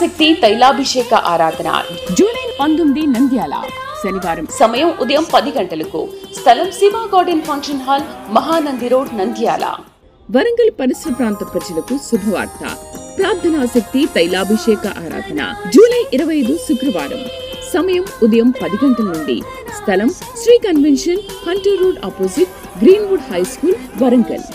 శక్తి తైలాభిషేక ఆరాధన జూలై 19 నంద్యాల శనివారం. సమయం ఉదయం 10 గంటలకు. స్థలం Shiva garden function hall, Mahanandi road, Nandyal. Warangal పరిసర ప్రాంత ప్రజలకు శుభవార్త. ప్రార్థనా శక్తి తైలాభిషేక ఆరాధన జూలై 25 శుక్రవారం. సమయం ఉదయం 10 గంటల నుండి. స్థలం Sri Convention, Hunter Road opposite, Greenwood High School, Warangal.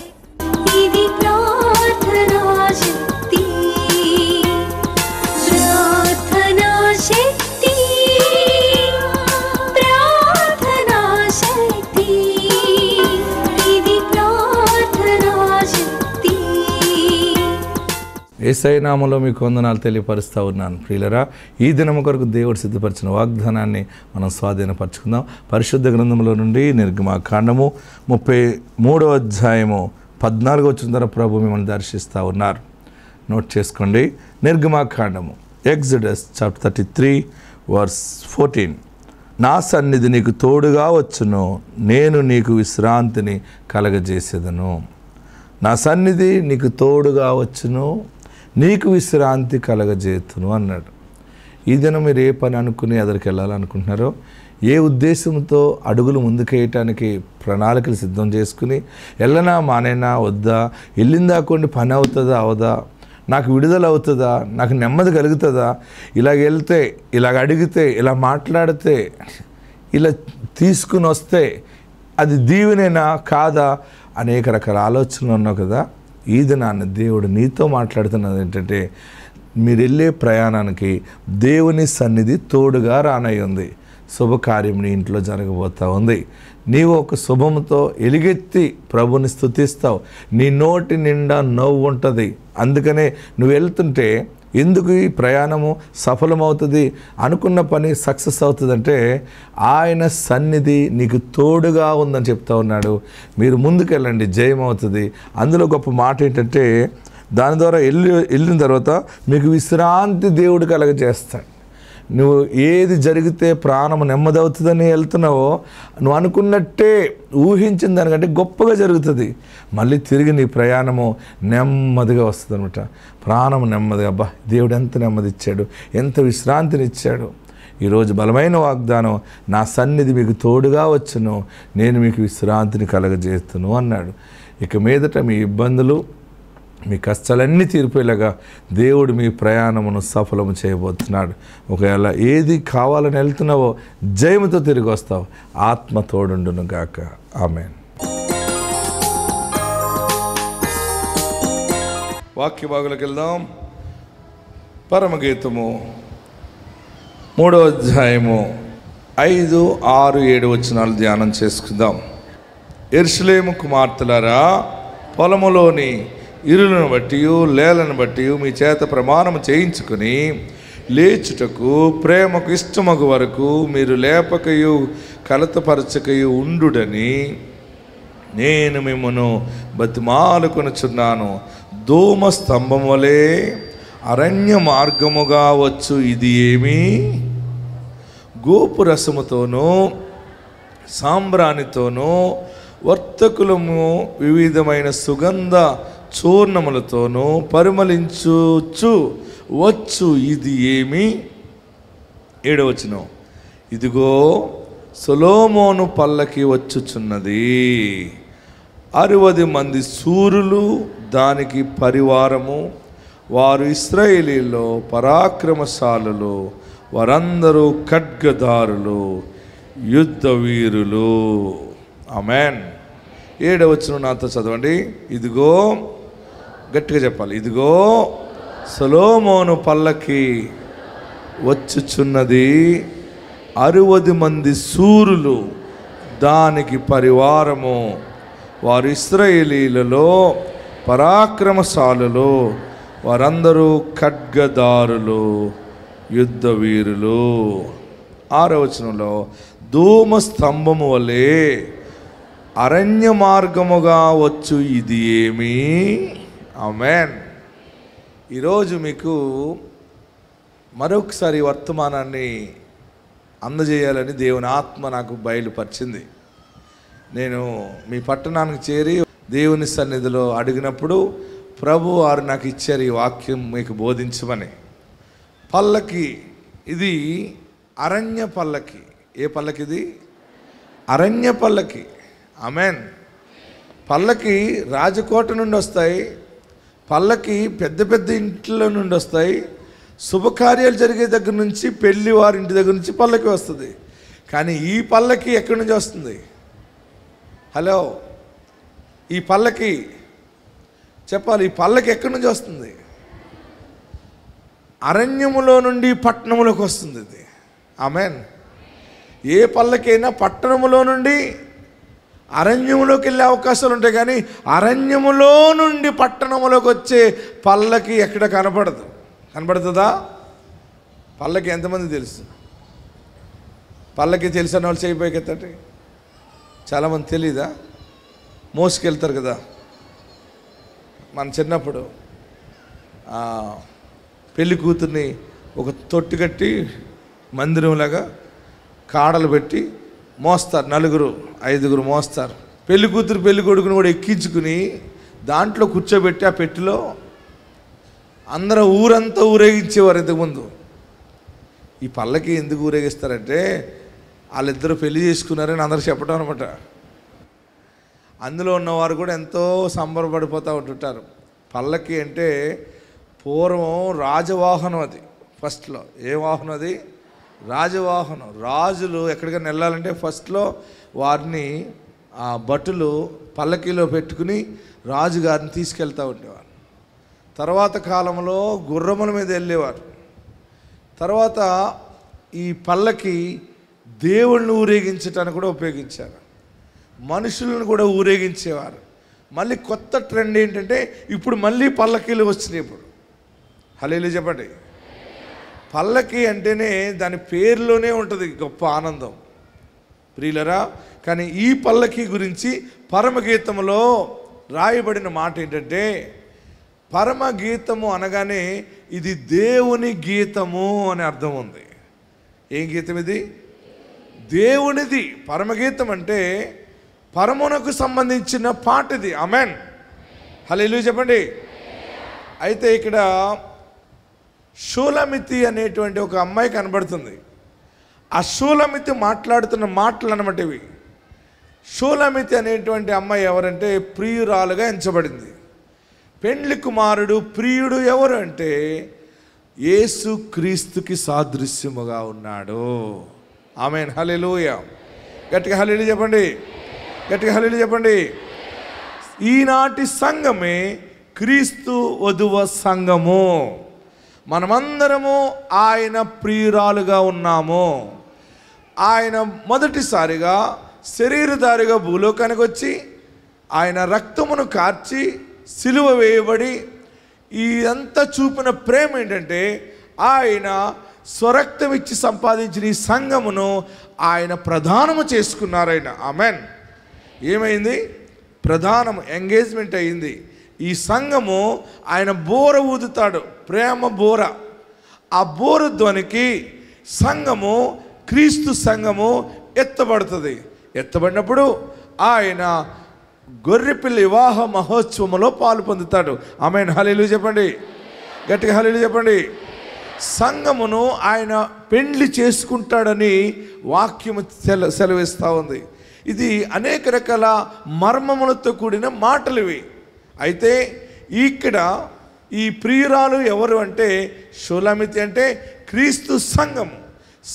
Yesayya నామములో మీకు వందనాలు తెలియపరుస్తూ ఉన్నాను. ప్రియులరా, ఈ దినము కొరకు దేవుడు సిద్ధపరిచిన వాగ్దానాన్ని మనం స్వాధీనపరచుకుందాం. పరిశుద్ధ గ్రంథంలో నుండి నిర్గమాకాండము 33వ అధ్యాయము 14 వచ్చిన తర్వాత ప్రభు మిమ్మల్ని దర్శిస్తూ ఉన్నారు. నోట్ చేసుకోండి. నిర్గమాకాండము, ఎగ్జడస్ చాప్టర్ 33 వర్స్ 14. నా సన్నిధి నీకు తోడుగా వచ్చును, నేను నీకు విశ్రాంతిని కలగజేసేదను. నా సన్నిధి నీకు తోడుగా వచ్చును, నీకు విశ్రాంతి కలగజేతును అన్నాడు. ఈ దినం మీరు ఏ పని అనుకుని ఎదరికి వెళ్ళాలనుకుంటున్నారో, ఏ ఉద్దేశంతో అడుగులు ముందుకేయటానికి ప్రణాళికలు సిద్ధం చేసుకుని వెళ్ళనా మానేనా వద్దా, వెళ్ళిందాకోండి పని అవుతుందా అవదా, నాకు విడుదల అవుతుందా, నాకు నెమ్మది కలుగుతుందా, ఇలాగ వెళ్తే, ఇలాగ అడిగితే, ఇలా మాట్లాడితే, ఇలా తీసుకుని వస్తే అది దీవెనేనా కాదా, అనేక రకాల ఆలోచనలు ఉన్నావు కదా. ఈ దినాన్ని దేవుడు నీతో మాట్లాడుతున్నది ఏంటంటే, మీరు వెళ్ళే ప్రయాణానికి దేవుని సన్నిధి తోడుగా రానయ్యింది. శుభకార్యం నీ ఇంట్లో జరగబోతూ ఉంది. నీవు ఒక శుభముతో ఎలుగెత్తి ప్రభుని స్తుతిస్తావు. నీ నోటి నిండా నవ్వు ఉంటుంది. అందుకనే నువ్వు వెళ్తుంటే ఎందుకు ఈ ప్రయాణము సఫలమవుతుంది, అనుకున్న పని సక్సెస్ అవుతుందంటే ఆయన సన్నిధి నీకు తోడుగా ఉందని చెప్తా ఉన్నాడు. మీరు ముందుకెళ్ళండి, జయం అవుతుంది. అందులో గొప్ప మాట ఏంటంటే, దాని ద్వారా వెళ్ళిన తర్వాత మీకు విశ్రాంతి దేవుడు కలగజేస్తాడు. నువ్వు ఏది జరిగితే ప్రాణము నెమ్మదవుతుందని వెళ్తున్నావో, నువ్వు అనుకున్నట్టే ఊహించిన దానికంటే గొప్పగా జరుగుతుంది. మళ్ళీ తిరిగి నీ ప్రయాణము నెమ్మదిగా వస్తుంది అనమాట. ప్రాణము నెమ్మదిగా, అబ్బా దేవుడు ఎంత నెమ్మది ఇచ్చాడు, ఎంత విశ్రాంతిని ఇచ్చాడు. ఈరోజు బలమైన వాగ్దానం, నా సన్నిధి మీకు తోడుగా వచ్చును, నేను మీకు విశ్రాంతిని కలగజేస్తును అన్నాడు. ఇక మీదట మీ ఇబ్బందులు, మీ కష్టాలన్నీ తీరిపోయేలాగా దేవుడు మీ ప్రయాణమును సఫలము చేయబోతున్నాడు. ఒకవేళ ఏది కావాలని వెళ్తున్నావో జయముతో తిరిగి వస్తావు. ఆత్మ తోడుండును గాక. ఆమేన్. వాక్య భాగంలోకి వెళ్దాం. పరమగీతము 3వ అధ్యాయము 5, 6, 7 వచనాలు ధ్యానం చేసుకుందాం. యెరూషలేము కుమార్తెలారా, పొలములోని ఇరులను బట్టి లేలను బట్టి మీ చేత ప్రమాణం చేయించుకుని లేచుటకు ప్రేమకు ఇష్టమగు వరకు మీరు లేపకయు కలతపరచకయు ఉండుడని నేను మిమ్మను బతిమాలుకొనుచున్నాను. ధూమ స్తంభం వలె అరణ్య మార్గముగా వచ్చు ఇది ఏమి? గోపురసముతోనూ సాంబ్రాణితోనూ వర్తకులము వివిధమైన సుగంధ చూర్ణములతోనూ పరిమళించుచు వచ్చు ఇది ఏమి? 7వ వచనం, ఇదిగో సొలొమోను పల్లకి వచ్చుచున్నది, 60 మంది శూరులు దానికి పరివారము, వారు ఇశ్రాయేలీలో పరాక్రమశాలులు, వారందరూ ఖడ్గదారులు, యుద్ధ వీరులు. ఆమేన్. 7వ వచనం నాతో చదవండి. ఇదిగో, గట్టిగా చెప్పాలి, ఇదిగో సొలొమోను పల్లకి వచ్చుచున్నది, 60 మంది శూరులు దానికి పరివారము, వారు ఇశ్రాయేలీలలో పరాక్రమశాలులు, వారందరూ ఖడ్గదారులు, యుద్ధ వీరులు. 6వ వచనంలో ధూమ స్తంభము వలె అరణ్య మార్గముగా వచ్చు ఇది ఏమి? ఆమేన్. ఈరోజు మీకు మరొకసారి వర్తమానాన్ని అందజేయాలని దేవుని ఆత్మ నాకు బయలుపరిచింది. నేను మీ పట్టణానికి చేరి దేవుని సన్నిధిలో అడిగినప్పుడు ప్రభు వారు నాకు ఇచ్చారు ఈ వాక్యం మీకు బోధించమని. పల్లకి, ఇది అరణ్య పల్లకి. ఏ పల్లకి ఇది? అరణ్య పల్లకి. ఆమెన్. పల్లకి రాజకోట నుండి వస్తాయి, పల్లకి పెద్ద పెద్ద ఇంట్లో నుండి వస్తాయి, శుభకార్యాలు జరిగే దగ్గర నుంచి, పెళ్లి వారి ఇంటి దగ్గర నుంచి పల్లకి వస్తుంది. కానీ ఈ పల్లకి ఎక్కడి నుంచి వస్తుంది? హలో, ఈ పల్లకి చెప్పాలి, ఈ పల్లకి ఎక్కడి నుంచి వస్తుంది? అరణ్యములో నుండి పట్టణములోకి వస్తుంది ఇది. ఆమెన్. ఏ పల్లకైనా పట్టణములో నుండి అరణ్యములోకి వెళ్ళే అవకాశాలు ఉంటాయి, కానీ అరణ్యములో నుండి పట్టణములోకి వచ్చే పల్లకి ఎక్కడ కనపడదు. కనపడుతుందా? పల్లకి ఎంతమంది తెలుసు? పల్లకి తెలిసిన వాళ్ళు చేయిపోయికెత్తండి. చాలామంది తెలీదా? మోసుకెళ్తారు కదా. మన చిన్నప్పుడు పెళ్లి కూతుర్ని ఒక తొట్టి కట్టి మందిరంలాగా కాడలు పెట్టి మోస్తారు, 4-5 మోస్తారు. పెళ్లి కూతురు పెళ్లి కొడుకుని కూడా ఎక్కించుకుని దాంట్లో కూర్చోబెట్టి ఆ పెట్టిలో అందరూ ఊరంతా ఊరేగించేవారు ఇంతకుముందు. ఈ పల్లకి ఎందుకు ఊరేగిస్తారంటే వాళ్ళిద్దరూ పెళ్లి చేసుకున్నారని అందరూ చెప్పడం అనమాట. అందులో ఉన్నవారు కూడా ఎంతో సంబరపడిపోతూ ఉంటుంటారు. పల్లకి అంటే పూర్వం రాజవాహనం. అది ఫస్ట్లో ఏ వాహనం? అది రాజవాహనం. రాజులు ఎక్కడికైనా వెళ్ళాలంటే ఫస్ట్లో వారిని ఆ భటులు పల్లకీలో పెట్టుకుని రాజుగారిని తీసుకెళ్తూ ఉండేవారు. తర్వాత కాలంలో గుర్రముల మీద వెళ్ళేవారు. తర్వాత ఈ పల్లకి దేవుళ్ళని ఊరేగించటానికి కూడా ఉపయోగించారు, మనుషులను కూడా ఊరేగించేవారు. మళ్ళీ కొత్త ట్రెండ్ ఏంటంటే ఇప్పుడు మళ్ళీ పల్లకీలు వచ్చినాయి. ఇప్పుడు హల్లెలూయా చెప్పండి. పల్లకి అంటేనే దాని పేరులోనే ఉంటుంది గొప్ప ఆనందం ప్రియులరా. కానీ ఈ పల్లకి గురించి పరమగీతములో రాయబడిన మాట ఏంటంటే, పరమగీతము అనగానే ఇది దేవుని గీతము అని అర్థం ఉంది. ఏం గీతం ఇది? దేవునిది. పరమగీతం అంటే పరమునకు సంబంధించిన పాట ఇది. ఆమెన్. హల్లెలూయా చెప్పండి. అయితే ఇక్కడ షూలమితి అనేటువంటి ఒక అమ్మాయి కనబడుతుంది. ఆ షూలమితి మాట్లాడుతున్న మాటలు అన్నమాట ఇవి. షూలమితి అనేటువంటి అమ్మాయి ఎవరంటే ప్రియురాలుగా ఎంచబడింది. పెండ్లి కుమారుడు ప్రియుడు ఎవరు అంటే యేసు క్రీస్తుకి సాదృశ్యముగా ఉన్నాడు. ఆమేన్. హల్లెలూయా. గట్టిగా హల్లెలూయా చెప్పండి. గట్టిగా హల్లెలూయా చెప్పండి. ఈనాటి సంఘమే క్రీస్తు వధువ సంఘము. మనమందరము ఆయన ప్రియురాలుగా ఉన్నాము. ఆయన మొదటిసారిగా శరీరధారిగా భూలోకానికి వచ్చి ఆయన రక్తమును కార్చి సిలువ వేయబడి ఇదంతా చూపిన ప్రేమ ఏంటంటే ఆయన స్వరక్తం ఇచ్చి సంపాదించిన ఈ సంఘమును ఆయన ప్రధానము చేసుకున్నారు. ఆయన ఆమెన్. ఏమైంది? ప్రధానము ఎంగేజ్మెంట్ అయింది. ఈ సంఘము ఆయన బోర ఊదుతాడు, ప్రేమ బోర. ఆ బోర ధ్వనికి సంఘము, క్రీస్తు సంఘము ఎత్తబడుతుంది. ఎత్తబడినప్పుడు ఆయన గొర్రెపిల్ల వివాహ మహోత్సవంలో పాలు పొందుతాడు. ఆమేన్. హల్లెలూయా చెప్పండి. గట్టిగా హల్లెలూయా చెప్పండి. సంఘమును ఆయన పెండ్లి చేసుకుంటాడని వాక్యము సెలవిస్తూ ఉంది. ఇది అనేక రకాల మర్మములతో కూడిన మాటలు ఇవి. అయితే ఇక్కడ ఈ ప్రియురాలు ఎవరు అంటే షూలమితి అంటే క్రీస్తు సంఘము.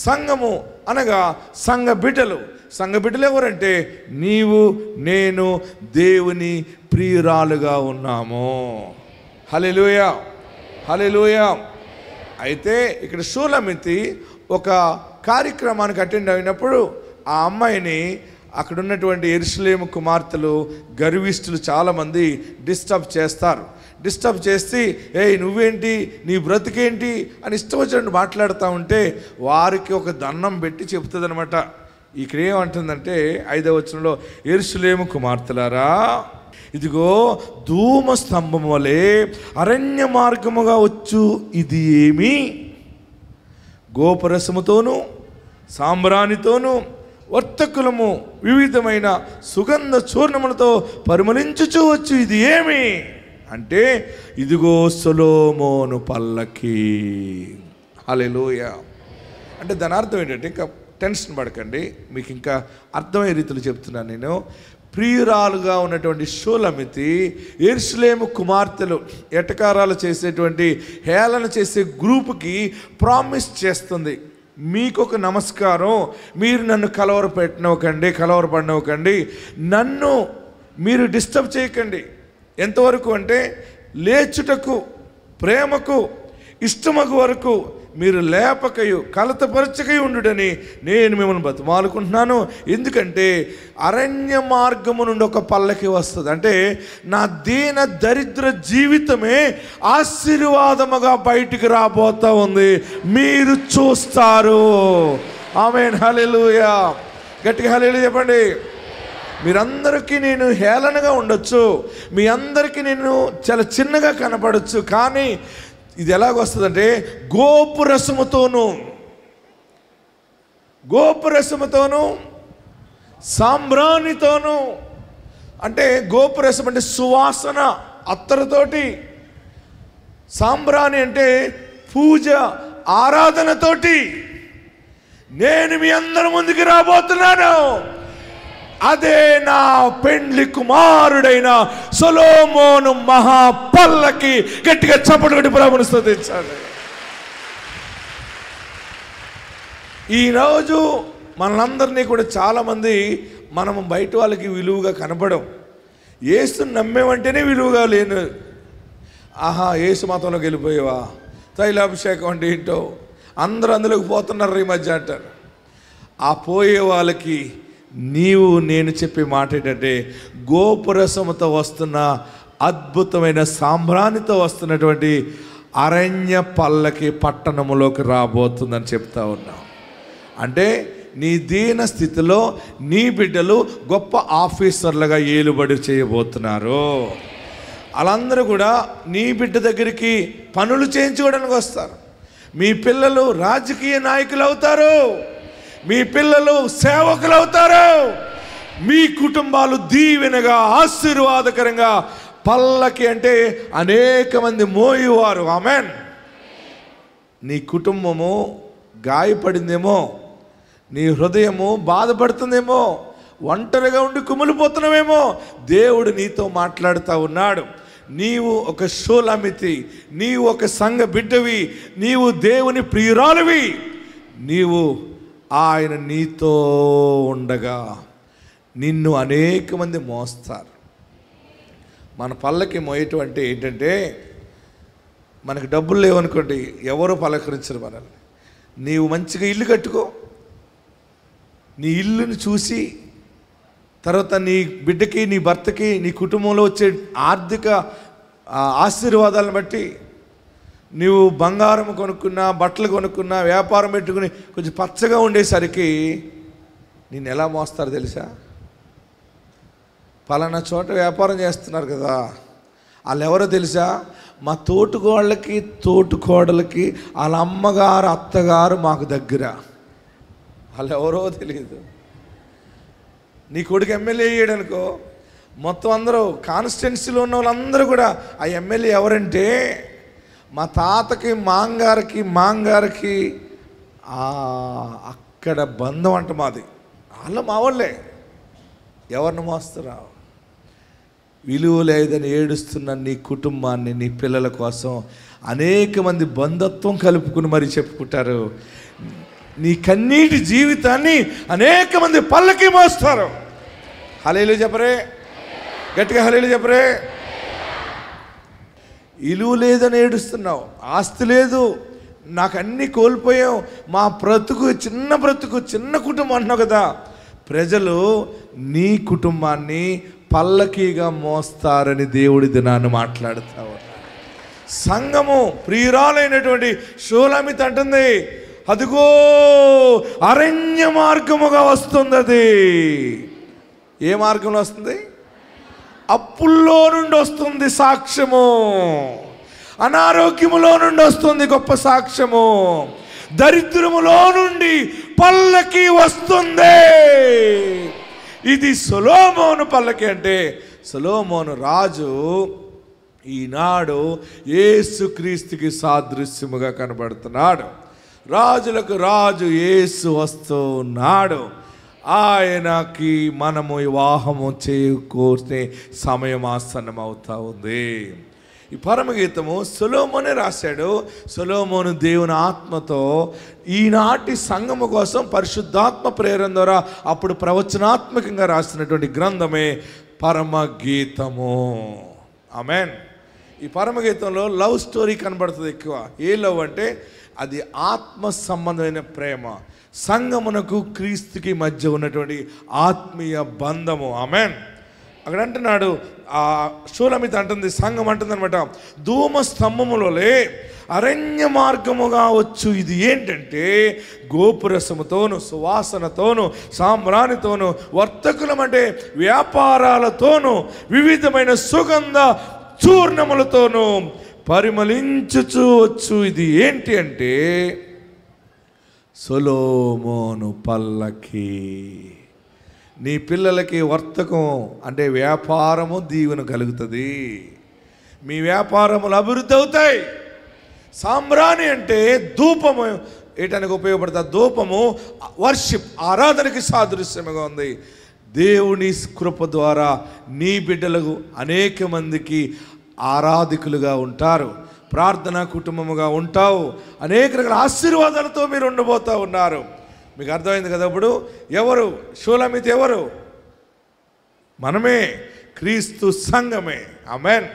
సంఘము అనగా సంఘ బిడ్డలు. సంఘ బిడ్డలు ఎవరంటే నీవు నేను దేవుని ప్రియురాలుగా ఉన్నాము. హల్లెలూయా. హల్లెలూయా. అయితే ఇక్కడ షూలమితి ఒక కార్యక్రమానికి అటెండ్ అయినప్పుడు ఆ అమ్మాయిని అక్కడ ఉన్నటువంటి యెరూషలేము కుమార్తెలు, గర్విష్ఠులు చాలామంది డిస్టర్బ్ చేస్తారు. డిస్టర్బ్ చేసి నువ్వేంటి, నీ బ్రతికేంటి అని ఇష్టం వచ్చినట్టు మాట్లాడుతూ ఉంటే వారికి ఒక దండం పెట్టి చెప్తుంది అనమాట. ఇక్కడ ఏమంటుందంటే 5వ వచనంలో, యెరూషలేము కుమార్తెలారా, ఇదిగో ధూమ స్తంభం వలె అరణ్య మార్గముగా వచ్చు ఇది ఏమి? గోపరసముతోనూ సాంబ్రాణితోనూ వర్తకులము వివిధమైన సుగంధ చూర్ణములతో పరిమళించుచూ వచ్చు ఇది ఏమి అంటే ఇదిగో సొలొమోను పల్లకి. హల్లెలూయా. అంటే దాని అర్థం ఏంటంటే, ఇంకా టెన్షన్ పడకండి, మీకు ఇంకా అర్థమయ్యే రీతిలో చెప్తున్నాను నేను. ప్రియురాలుగా ఉన్నటువంటి షూలమితి యెరూషలేము కుమార్తెలు ఎటకారాలు చేసేటువంటి హేళన చేసే గ్రూపుకి ప్రామిస్ చేస్తుంది, మీకు ఒక నమస్కారం, మీరు నన్ను కలవరపడినవ్వకండి, నన్ను మీరు డిస్టర్బ్ చేయకండి. ఎంతవరకు అంటే లేచుటకు ప్రేమకు ఇష్టమగు వరకు మీరు లేపకయు కలతపరచకై ఉండుడని నేను మిమ్మల్ని బతిమాలుకుంటున్నాను. ఎందుకంటే అరణ్య మార్గము నుండి ఒక పల్లకి వస్తుంది. అంటే నా దీన దరిద్ర జీవితమే ఆశీర్వాదముగా బయటికి రాబోతా ఉంది, మీరు చూస్తారు. ఆమేన్, హల్లెలూయా. గట్టిగా హల్లెలూయా చెప్పండి. మీరందరికీ నేను హేళనగా ఉండొచ్చు, మీ అందరికీ నేను చాలా చిన్నగా కనపడచ్చు, కానీ ఇది ఎలాగొస్తుందంటే గోపురసముతోనూ సాంబ్రాణితోనూ. అంటే గోపురసం అంటే సువాసన, అత్తరుతోటి. సాంబ్రాణి అంటే పూజ ఆరాధనతోటి నేను మీ అందరి ముందుకు రాబోతున్నాను. అదే నా పెండ్లి కుమారుడైన సొలొమోను మహాపల్లకి. గట్టిగా చప్పట్లు కొట్టి ప్రభువును స్తుతించండి. ఈరోజు మనందరినీ కూడా చాలామంది మనము బయట వాళ్ళకి విలువగా కనపడం, యేసుని నమ్మేమంటేనే విలువగా లేను. ఆహా, యేసు మతంలోకి వెళ్ళిపోయావా, తైలాభిషేకం అంటే ఏంటో, అందరూ అందులోకి పోతున్నారు ఈ మధ్య అంటారు. ఆ పోయే వాళ్ళకి నీవు నేను చెప్పే మాట ఏంటంటే, గోపురసముతో వస్తున్న అద్భుతమైన సాంబ్రాణితో వస్తున్నటువంటి అరణ్య పల్లకి పట్టణములోకి రాబోతుందని చెప్తా ఉన్నాం. అంటే నీ దీన స్థితిలో నీ బిడ్డలు గొప్ప ఆఫీసర్లుగా ఏలుబడి చేయబోతున్నారు. వాళ్ళందరూ కూడా నీ బిడ్డ దగ్గరికి పనులు చేయించుకోవడానికి వస్తారు. మీ పిల్లలు రాజకీయ నాయకులు అవుతారు, మీ పిల్లలు సేవకులు అవుతారు, మీ కుటుంబాలు దీవెనగా ఆశీర్వాదకరంగా పల్లకి అంటే అనేక మంది మోయేవారు. ఆమెన్. నీ కుటుంబము గాయపడిందేమో, నీ హృదయము బాధపడుతుందేమో, ఒంటరిగా ఉండి కుమిలిపోతున్నావేమో, దేవుడు నీతో మాట్లాడుతూ ఉన్నాడు. నీవు ఒక షూలమితి, నీవు ఒక సంఘ బిడ్డవి, నీవు దేవుని ప్రియురాలువి, నీవు ఆయన నీతో ఉండగా నిన్ను అనేక మంది మోస్తారు. మన పల్లకి మోయటం అంటే ఏంటంటే, మనకు డబ్బులు లేవనుకోండి, ఎవరో పలకరించరు మనల్ని. నీవు మంచిగా ఇల్లు కట్టుకో, నీ ఇల్లుని చూసి తర్వాత నీ బిడ్డకి, నీ భర్తకి, నీ కుటుంబంలో వచ్చే ఆర్థిక ఆశీర్వాదాలను బట్టి నీవు బంగారం కొనుక్కున్నా, బట్టలు కొనుక్కున్నా, వ్యాపారం పెట్టుకుని కొంచెం పచ్చగా ఉండేసరికి నేను ఎలా మోస్తారు తెలుసా? పలానా చోట వ్యాపారం చేస్తున్నారు కదా, వాళ్ళు ఎవరో తెలుసా? మా తోటికోళ్ళకి తోటికోడలకి వాళ్ళ అమ్మగారు అత్తగారు మాకు దగ్గర, వాళ్ళు ఎవరో తెలియదు. నీ కొడుకు ఎమ్మెల్యే అయ్యాడనుకో, మొత్తం అందరూ కాన్స్టిట్యున్సీలో ఉన్న వాళ్ళందరూ కూడా ఆ ఎమ్మెల్యే ఎవరంటే మా తాతకి మాంగారికి అక్కడ బంధం అంట మాది, వాళ్ళు మా వాళ్ళే. ఎవరిని మోస్తారా? విలువ లేదని ఏడుస్తున్న నీ కుటుంబాన్ని, నీ పిల్లల కోసం అనేక మంది బంధత్వం కలుపుకుని మరి చెప్పుకుంటారు. నీ కన్నీటి జీవితాన్ని అనేక మంది పల్లకి మోస్తారు. హల్లెలూయా చెప్పరే, గట్టిగా హల్లెలూయా చెప్పరే. ఇలువ లేదని ఏడుస్తున్నావు, ఆస్తి లేదు, నాకు అన్నీ కోల్పోయాం, మా బ్రతుకు చిన్న కుటుంబం అంటున్నావు కదా. ప్రజలు నీ కుటుంబాన్ని పల్లకీగా మోస్తారని దేవుడి దినాన్ని మాట్లాడుతా ఉన్నారు. సంఘము ప్రియురాలైనటువంటి షూలమితి అంటుంది, అదిగో అరణ్య మార్గముగా వస్తుంది. అది ఏ మార్గంలో వస్తుంది? అప్పుల్లో నుండి వస్తుంది సాక్ష్యము, అనారోగ్యములో నుండి వస్తుంది గొప్ప సాక్ష్యము, దరిద్రములో నుండి పల్లకి వస్తుంది. ఇది సొలొమోను పల్లకి. అంటే సొలొమోను రాజు ఈనాడు యేసుక్రీస్తుకి సాదృశ్యముగా కనబడుతున్నాడు. రాజులకు రాజు యేసు వస్తూ ఉన్నాడు. ఆయనకి మనము వివాహము చేకూర్చే సమయం ఆసన్నం అవుతా ఉంది. ఈ పరమగీతము సొలొమోనే రాశాడు. సొలొమోను దేవుని ఆత్మతో ఈనాటి సంఘము కోసం పరిశుద్ధాత్మ ప్రేరణ ద్వారా అప్పుడు ప్రవచనాత్మకంగా రాసినటువంటి గ్రంథమే పరమగీతము. ఆమేన్. ఈ పరమగీతంలో లవ్ స్టోరీ కనబడుతుంది ఎక్కువ. ఏ లవ్ అంటే అది ఆత్మ సంబంధమైన ప్రేమ, సంఘమునకు క్రీస్తుకి మధ్య ఉన్నటువంటి ఆత్మీయ బంధము. ఆమేన్. అక్కడ అంటున్నాడు, ఆ షూలమిత అంటుంది, సంఘం అంటుంది అనమాట, ధూమ స్తంభములోలే అరణ్య మార్గముగా వచ్చు. ఇది ఏంటంటే గోపురసముతోను, సువాసనతోను, సాంబ్రాణితోను, వర్తకులం అంటే వ్యాపారాలతోను, వివిధమైన సుగంధ చూర్ణములతోనూ పరిమళించుచూ వచ్చు. ఇది ఏంటి అంటే సొలొమోను పల్లకి. నీ పిల్లలకి వర్తకం అంటే వ్యాపారము దీవెన కలుగుతుంది. మీ వ్యాపారములు అభివృద్ధి అవుతాయి. సాంబ్రాణి అంటే ధూపము ఏటానికి ఉపయోగపడుతుంది. ధూపము వర్షిప్, ఆరాధనకి సాదృశ్యముగా ఉంది. దేవుని కృప ద్వారా నీ బిడ్డలకు అనేక మందికి ఆరాధికులుగా ఉంటారు, ప్రార్థనా కుటుంబముగా ఉంటావు, అనేక రకాల ఆశీర్వాదాలతో మీరు ఉండబోతూ ఉన్నారు. మీకు అర్థమైంది కదా? ఇప్పుడు ఎవరు షూలమిత? ఎవరు? మనమే, క్రీస్తు సంఘమే. ఆమేన్.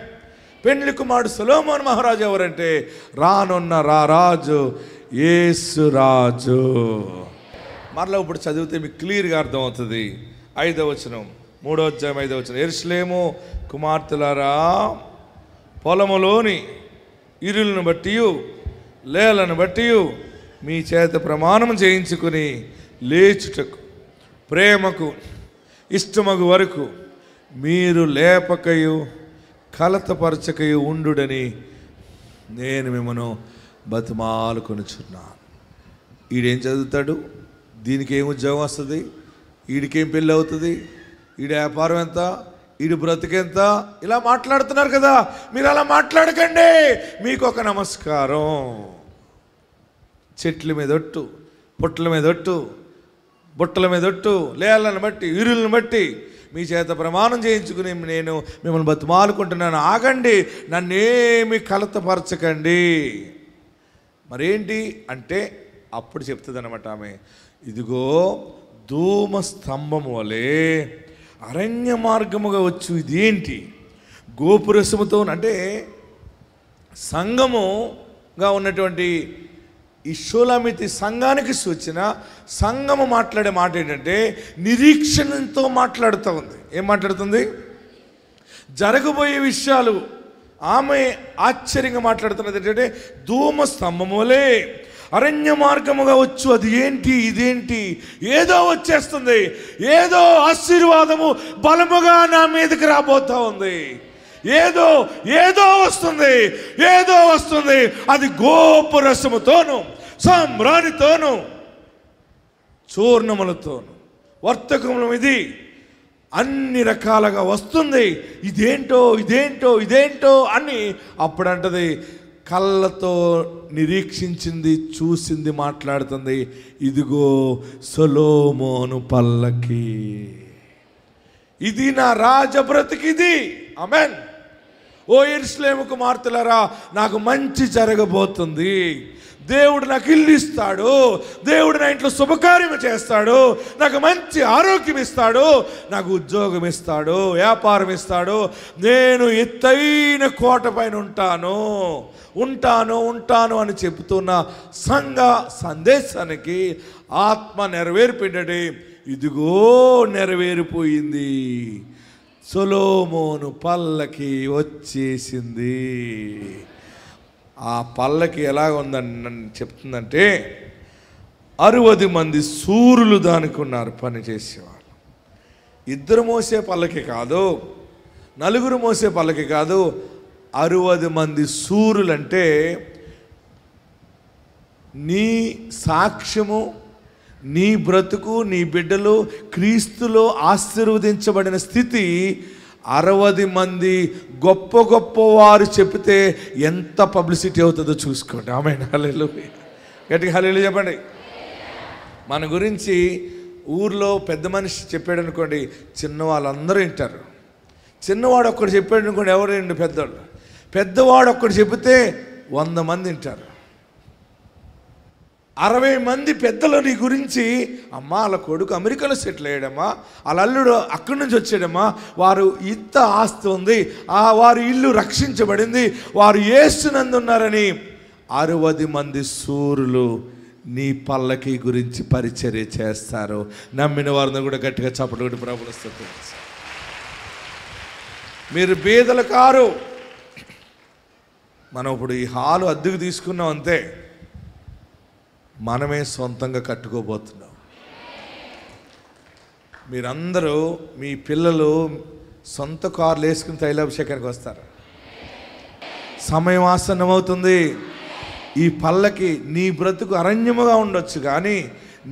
పెండ్లి కుమారుడు సొలొమోను మహారాజు ఎవరంటే రానున్న రారాజు యేసు రాజు. మరలా ఇప్పుడు చదివితే మీకు క్లియర్గా అర్థమవుతుంది. 5వ వచనం, 3వ అధ్యాయం 5వ వచనం. యెరూషలేము కుమార్తెలారా, పొలములోని ఇరులను బట్టి లేలను బట్టి మీ చేత ప్రమాణం చేయించుకుని లేచుటకు ప్రేమకు ఇష్టమగు వరకు మీరు లేపకయు కలతపరచకయు ఉండుడని నేను మిమ్మను బతిమాలుకొనుచున్నాను. ఈడేం చదువుతాడు? దీనికి ఏం ఉద్యోగం వస్తుంది? ఈడికేం పెళ్ళి అవుతుంది? ఈడి వ్యాపారం ఎంత? ఈడు బ్రతికెంత? ఇలా మాట్లాడుతున్నారు కదా. మీరు అలా మాట్లాడకండి. మీకు ఒక నమస్కారం. చెట్ల మీద ఒట్టు, పుట్టల మీద ఒట్టు, బుట్టల మీద ఒట్టు, లేళ్ళను బట్టి, ఇరులను బట్టి మీ చేత ప్రమాణం చేయించుకుని నేను మిమ్మల్ని బతిమాలుకుంటున్నాను. ఆగండి, నన్నేమి కలతపరచకండి. మరేంటి అంటే అప్పుడు చెప్తుంది అనమాట ఆమె, ఇదిగో ధూమ స్తంభము వలె అరణ్య మార్గముగా వచ్చు. ఇది ఏంటి? గోపురసముతో అంటే సంఘముగా ఉన్నటువంటి ఈ షూలమితి సంఘానికి సూచన. సంఘము మాట్లాడే మాట ఏంటంటే నిరీక్షణతో మాట్లాడుతూ ఉంది. ఏం మాట్లాడుతుంది? జరగబోయే విషయాలు. ఆమె ఆశ్చర్యంగా మాట్లాడుతున్నది ఏంటంటే ధూమ స్తంభములే అరణ్య మార్గముగా వచ్చు. అది ఏంటి? ఇదేంటి? ఏదో వచ్చేస్తుంది, ఏదో ఆశీర్వాదము బలముగా నా మీదకి రాబోతా ఉంది. ఏదో ఏదో వస్తుంది, ఏదో వస్తుంది. అది గోపురసముతోను, సాంబ్రాణితోను, చూర్ణములతోను, వర్తకములు, ఇది అన్ని రకాలుగా వస్తుంది. ఇదేంటో ఇదేంటో ఇదేంటో అని అప్పుడంటది. కళ్ళతో నిరీక్షించింది, చూసింది, మాట్లాడుతుంది. ఇదిగో సొలొమోను పల్లకి, ఇది నా రాజ బ్రతికిది. ఆమేన్. ఓ యెరూషలేము కుమార్తెలారా, నాకు మంచి జరగబోతుంది. దేవుడు నాకు ఇల్లు ఇస్తాడు, దేవుడు నా ఇంట్లో శుభకార్యం చేస్తాడు, నాకు మంచి ఆరోగ్యం ఇస్తాడు, నాకు ఉద్యోగం ఇస్తాడు, వ్యాపారం ఇస్తాడు, నేను ఎత్తైన కోట పైన ఉంటాను ఉంటాను ఉంటాను అని చెబుతున్న సంఘ సందేశానికి ఆత్మ నెరవేర్పెట్టడి. ఇదిగో నెరవేరిపోయింది. సొలొమోను పల్లకి వచ్చేసింది. ఆ పల్లకి ఎలాగ ఉందని చెప్తుందంటే 60 మంది శూరులు దానికి ఉన్నారు, పని చేసేవాళ్ళు. 2 మోసే పల్లకి కాదు, 4 మోసే పల్లకి కాదు, 60 మంది శూరులు. అంటే నీ సాక్ష్యము, నీ బ్రతుకు, నీ బిడ్డలు క్రీస్తులో ఆశీర్వదించబడిన స్థితి 60 మంది గొప్ప గొప్ప వారు చెప్తే ఎంత పబ్లిసిటీ అవుతుందో చూసుకోండి. ఆమేన్. హల్లెలూయా. గట్టిగా హల్లెలూయా చెప్పండి. మన గురించి ఊర్లో పెద్ద మనిషి చెప్పాడు అనుకోండి, చిన్న వాళ్ళందరూ వింటారు. చిన్నవాడు ఒక్కడు చెప్పాడు అనుకోండి, ఎవరు విండు? పెద్దవాళ్ళు. పెద్దవాడు ఒక్కడు చెబితే 100 మంది వింటారు. 60 మంది పెద్దలు నీ గురించి, అమ్మా వాళ్ళ కొడుకు అమెరికాలో సెటిల్ అయ్యాడమ్మా, వాళ్ళ అల్లుడు అక్కడి నుంచి వచ్చాడమ్మా, వారు ఇంత ఆస్తి ఉంది, వారి ఇల్లు రక్షించబడింది, వారు యేసునందు ఉన్నారని 60 మంది సూరులు నీ పల్లకి గురించి పరిచర్య చేస్తారు. నమ్మిన వారిని కూడా గట్టిగా చప్పట్లు కొట్టి ప్రభువుని స్తుతించండి. మీరు బీదలు కారు. మనం ఇప్పుడు ఈ హాలు అద్దెకు తీసుకున్నాం అంతే, మనమే సొంతంగా కట్టుకోబోతున్నాం. మీరందరూ మీ పిల్లలు సొంత కార్లు వేసుకుని తైలాభిషేకానికి వస్తారు. సమయం ఆసన్నమవుతుంది. ఈ పల్లకి నీ బ్రతుకు అరణ్యముగా ఉండొచ్చు, కానీ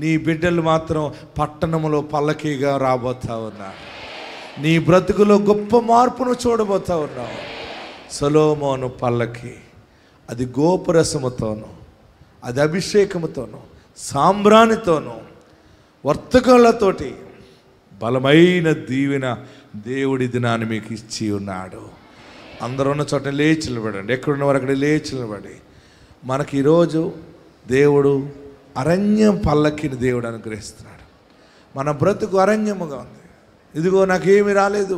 నీ బిడ్డలు మాత్రం పట్టణములో పల్లకీగా రాబోతా ఉన్నారు. నీ బ్రతుకులో గొప్ప మార్పును చూడబోతా ఉన్నావు. సొలొమోను పల్లకి, అది గోపురసముతోనూ, అది అభిషేకముతోనూ, సాంబ్రాణితోనూ, వర్తకాలతోటి బలమైన దీవెన దేవుడి దినాన్ని మీకు ఇచ్చి ఉన్నాడు. అందరూ ఉన్న చోట లేచి నిలబడండి. ఎక్కడున్నవారు అక్కడ లేచి నిలబడి, మనకి ఈరోజు దేవుడు అరణ్యం పల్లకిని దేవుడు అనుగ్రహిస్తున్నాడు. మన బ్రతుకు అరణ్యముగా ఉంది. ఇదిగో నాకేమీ రాలేదు,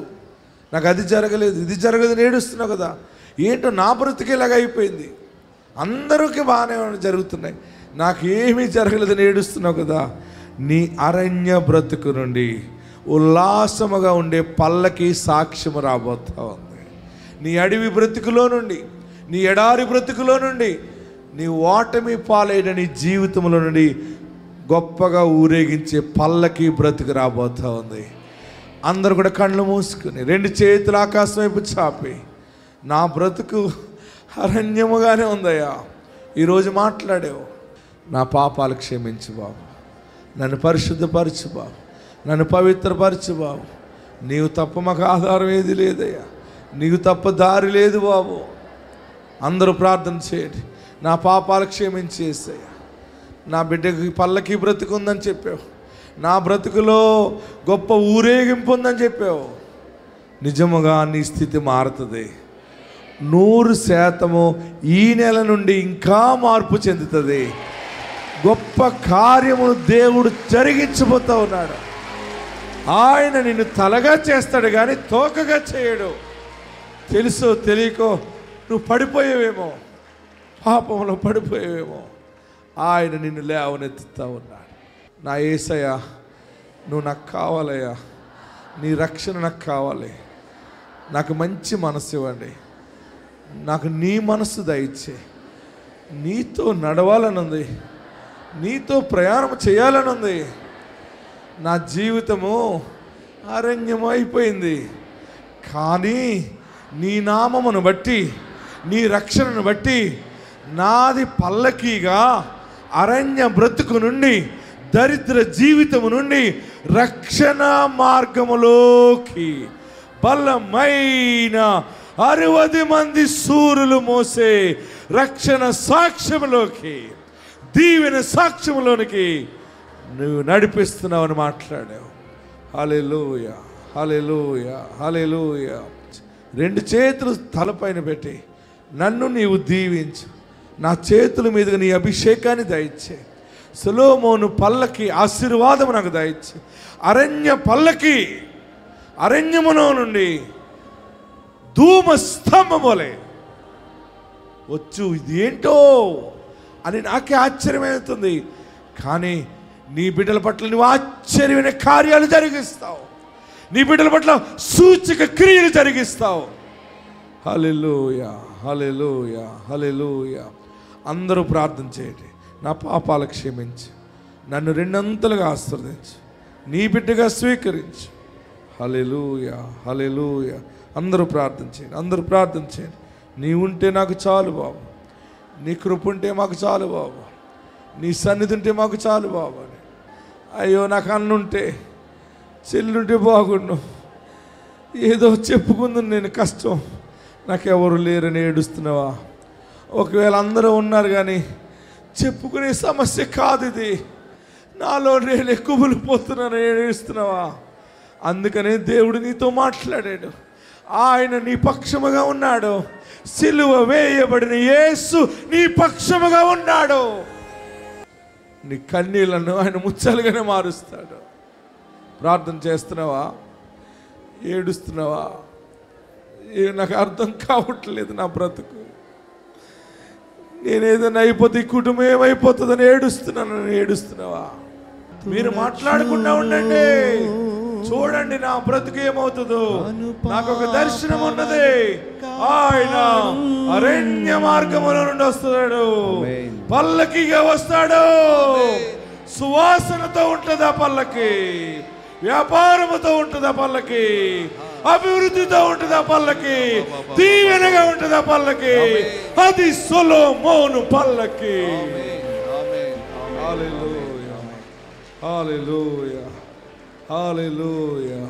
నాకు అది జరగలేదు, ఇది జరగదు ఏడుస్తున్నావు కదా. ఏంటో నా బ్రతుకు ఇలాగ అయిపోయింది, అందరికీ బాగానే జరుగుతున్నాయి, నాకు ఏమీ జరగలేదని ఏడుస్తున్నావు కదా. నీ అరణ్య బ్రతుకు నుండి ఉల్లాసముగా ఉండే పల్లకి సాక్ష్యము రాబోతా ఉంది. నీ అడవి బ్రతుకులో నుండి, నీ ఎడారి బ్రతుకులో నుండి, నీ ఓటమి పాలైన నీ జీవితంలో నుండి గొప్పగా ఊరేగించే పల్లకి బ్రతుకు రాబోతా ఉంది. అందరూ కూడా కళ్ళు మూసుకుని 2 చేతులు ఆకాశం వైపు చాపి, నా బ్రతుకు అరణ్యముగానే ఉందయ్యా, ఈరోజు మాట్లాడావు, నా పాపాలు క్షమించు బాబు, నన్ను పరిశుద్ధపరచు బాబు, నన్ను పవిత్రపరచు బాబు, నీవు తప్ప మాకు ఆధారం ఏది లేదయ్యా, నీవు తప్ప దారి లేదు బాబు. అందరూ ప్రార్థన చేయండి. నా పాపాలు క్షమించేసయ్యా, నా బిడ్డకి పల్లకి బ్రతుకు ఉందని చెప్పావు, నా బ్రతుకులో గొప్ప ఊరేగింపు ఉందని చెప్పావు. నిజముగా నీ స్థితి మారుతుంది. 100% ఈ నెల నుండి ఇంకా మార్పు చెందుతుంది. గొప్ప కార్యమును దేవుడు జరిగించబోతా ఉన్నాడు. ఆయన నిన్ను తలగా చేస్తాడు కానీ తోకగా చేయడు. తెలుసో తెలియకో నువ్వు పడిపోయేవేమో, పాపంలో పడిపోయేవేమో, ఆయన నిన్ను లేవనెత్తుతా ఉన్నాడు. నా యేసయ్యా, నువ్వు నాకు కావాలయ్యా, నీ రక్షణ నాకు కావాలి, నాకు మంచి మనసు ఇవ్వండి, నాకు నీ మనసు దయచే, నీతో నడవాలనుంది, నీతో ప్రయాణం చేయాలనుంది. నా జీవితము అరణ్యం అయిపోయింది, కానీ నీ నామమును బట్టి, నీ రక్షణను బట్టి నాది పల్లకీగా అరణ్య బ్రతుకు నుండి, దరిద్ర జీవితము నుండి రక్షణ మార్గములోకి బలమైన 60 మంది సూరులు మోసే రక్షణ సాక్ష్యములోకి, దీవెన సాక్ష్యములోనికి నువ్వు నడిపిస్తున్నావని మాట్లాడావు. హల్లెలూయా, హల్లెలూయా, హల్లెలూయా. 2 చేతులు తలపైన పెట్టి, నన్ను నీవు దీవించు, నా చేతుల మీదుగా నీ అభిషేకాన్ని దయచే. సొలొమోను పల్లకి ఆశీర్వాదము నాకు దయచే. అరణ్య పల్లకి, అరణ్యములో నుండి ధూమ స్తంభం వలె వచ్చు. ఇది ఏంటో అని నాకే ఆశ్చర్యమవుతుంది, కానీ నీ బిడ్డల పట్ల నువ్వు ఆశ్చర్యమైన కార్యాలు జరిగిస్తావు, నీ బిడ్డల పట్ల సూచక క్రియలు జరిగిస్తావు. హల్లెలూయా, హల్లెలూయా, హల్లెలూయా. అందరూ ప్రార్థన చేయండి. నా పాపాలు క్షమించు, నన్ను 2 అంతలుగా ఆశీర్వదించు, నీ బిడ్డగా స్వీకరించు. హల్లెలూయా, హల్లెలూయా. అందరూ ప్రార్థన చేయండి, అందరూ ప్రార్థన చేయండి. నీ ఉంటే నాకు చాలు బాబు, నీ కృప ఉంటే మాకు చాలు బాబు, నీ సన్నిధి ఉంటే మాకు చాలు బాబు అని. అయ్యో నాకు అన్నుంటే చెల్లుంటే బాగుండు, ఏదో చెప్పుకుంది నేను కష్టం, నాకెవరు లేరని ఏడుస్తున్నావా? ఒకవేళ అందరూ ఉన్నారు కానీ చెప్పుకునే సమస్య కాదు ఇది. నాలో నేను కుమిలిపోతున్నాను, ఏడుస్తున్నావా? అందుకనే దేవుడు నీతో మాట్లాడాడు. ఆయన నీ పక్షముగా ఉన్నాడు. సిలువ వేయబడిన యేసు నీ పక్షముగా ఉన్నాడు. నీ కన్నీళ్లను ఆయన ముచ్చలుగానే మారుస్తాడు. ప్రార్థన చేస్తున్నావా? ఏడుస్తున్నావా? నాకు అర్థం కావట్లేదు నా బ్రతుకు, నేనేదైనా అయిపోతే ఈ కుటుంబం ఏమైపోతుందని ఏడుస్తున్నావా? మీరు మాట్లాడకుండా ఉండండి, చూడండి నా బ్రతుకు ఏమవుతుందో. నాకు ఒక దర్శనం ఉన్నది. ఆయన అరణ్య మార్గముల నుండి వస్తున్నాడు, పల్లకిగా వస్తాడు. సువాసనతో ఉంటుంది ఆ పల్లకి, వ్యాపారముతో ఉంటుంది ఆ పల్లకి, అభివృద్ధితో ఉంటుంది ఆ పల్లకి, దీవెనగా ఉంటుంది ఆ పల్లకి. అది సొలొమోను పల్లకి. హల్లెలూయా, హల్లెలూయా, హల్లెలూయా.